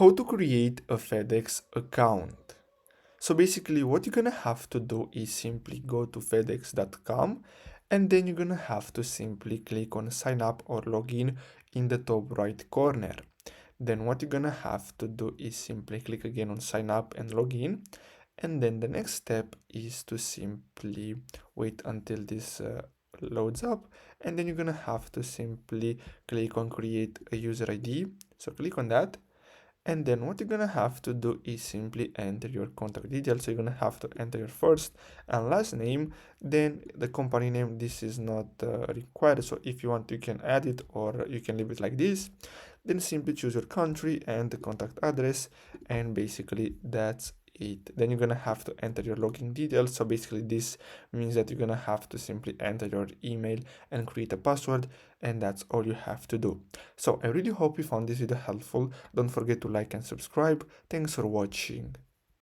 How to create a FedEx account. So basically what you're gonna have to do is simply go to fedex.com and then you're gonna have to simply click on sign up or login in the top right corner. Then what you're gonna have to do is simply click again on sign up and login, and then the next step is to simply wait until this loads up, and then you're gonna have to simply click on create a user ID. So click on that, and then what you're gonna have to do is simply enter your contact details. So you're gonna have to enter your first and last name, then the company name. This is not required, so if you want you can add it or you can leave it like this. Then simply choose your country and the contact address, and basically that's it. Then you're gonna have to enter your login details. So basically this means that you're gonna have to simply enter your email and create a password, and that's all you have to do. So I really hope you found this video helpful. Don't forget to like and subscribe. Thanks for watching.